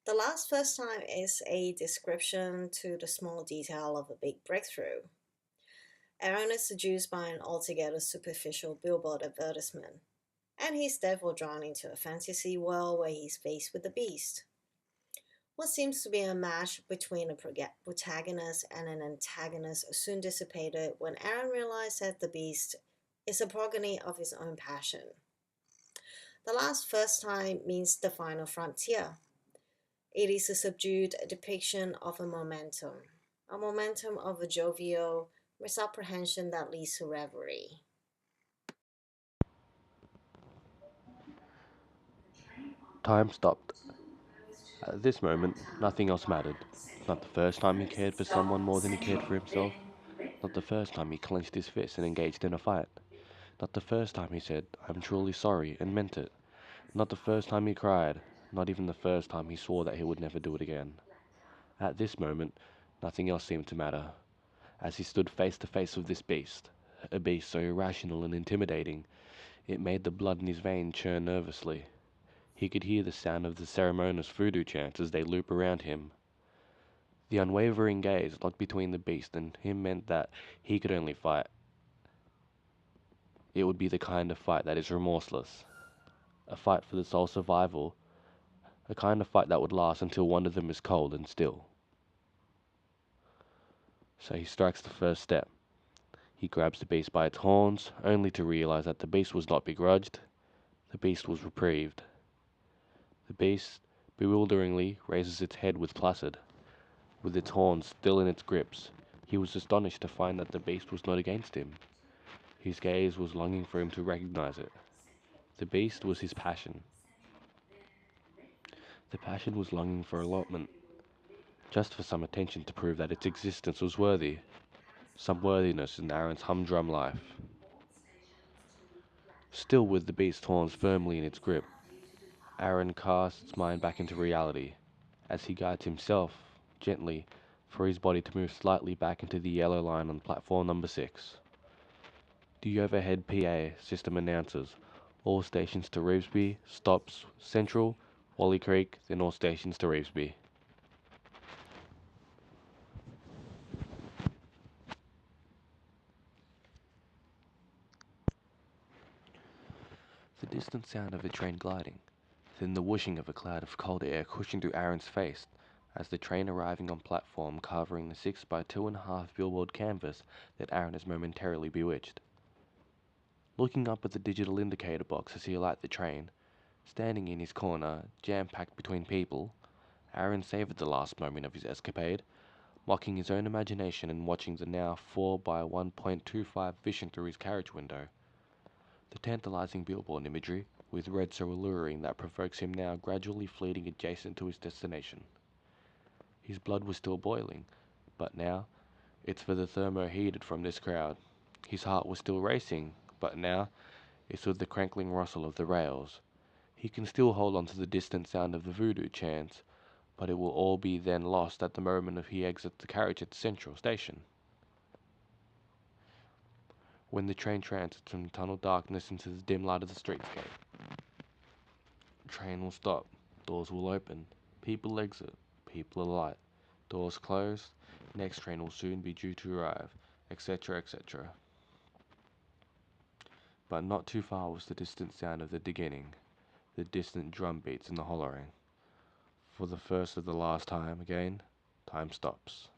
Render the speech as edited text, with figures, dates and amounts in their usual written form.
The last first time is a description to the small detail of a big breakthrough. Aaron is seduced by an altogether superficial billboard advertisement, and he's therefore drawn into a fantasy world where he's faced with the beast. What seems to be a match between a protagonist and an antagonist soon dissipated when Aaron realized that the beast is a progeny of his own passion. The last first time means the final frontier. It is a subdued depiction of a momentum of a jovial misapprehension that leads to reverie. Time stopped. At this moment, nothing else mattered. Not the first time he cared for someone more than he cared for himself. Not the first time he clenched his fist and engaged in a fight. Not the first time he said, "I'm truly sorry," and meant it. Not the first time he cried. Not even the first time he swore that he would never do it again. At this moment, nothing else seemed to matter. As he stood face to face with this beast, a beast so irrational and intimidating, it made the blood in his veins churn nervously. He could hear the sound of the ceremonious voodoo chants as they loop around him. The unwavering gaze locked between the beast and him meant that he could only fight. It would be the kind of fight that is remorseless. A fight for the soul's survival. A kind of fight that would last until one of them is cold and still. So he strikes the first step. He grabs the beast by its horns, only to realize that the beast was not begrudged. The beast was reprieved. The beast, bewilderingly, raises its head with placid, with its horns still in its grips. He was astonished to find that the beast was not against him. His gaze was longing for him to recognize it. The beast was his passion. The passion was longing for allotment, just for some attention to prove that its existence was worthy, some worthiness in Aaron's humdrum life. Still with the beast's horns firmly in its grip, Aaron casts its mind back into reality, as he guides himself, gently, for his body to move slightly back into the yellow line on platform number 6. The overhead PA system announces all stations to Revesby, stops Central, Wally Creek, then all stations to Revesby. The distant sound of a train gliding, then the whooshing of a cloud of cold air coursing through Aaron's face as the train arriving on platform covering the 6 by 2.5 billboard canvas that Aaron has momentarily bewitched. Looking up at the digital indicator box as he alights the train, standing in his corner, jam-packed between people, Aaron savored the last moment of his escapade, mocking his own imagination and watching the now 4 by 1.25 vision through his carriage window. The tantalizing billboard imagery, with red so alluring that provokes him now gradually fleeting adjacent to his destination. His blood was still boiling, but now, it's for the thermo heated from this crowd. His heart was still racing, but now, it's with the crackling rustle of the rails. He can still hold on to the distant sound of the voodoo chants, but it will all be then lost at the moment he exits the carriage at the Central Station. When the train transits from tunnel darkness into the dim light of the streetscape, the train will stop, doors will open, people exit, people alight, doors close, next train will soon be due to arrive, etc., etc. But not too far was the distant sound of the beginning, the distant drum beats and the hollering. For the first of the last time again, time stops.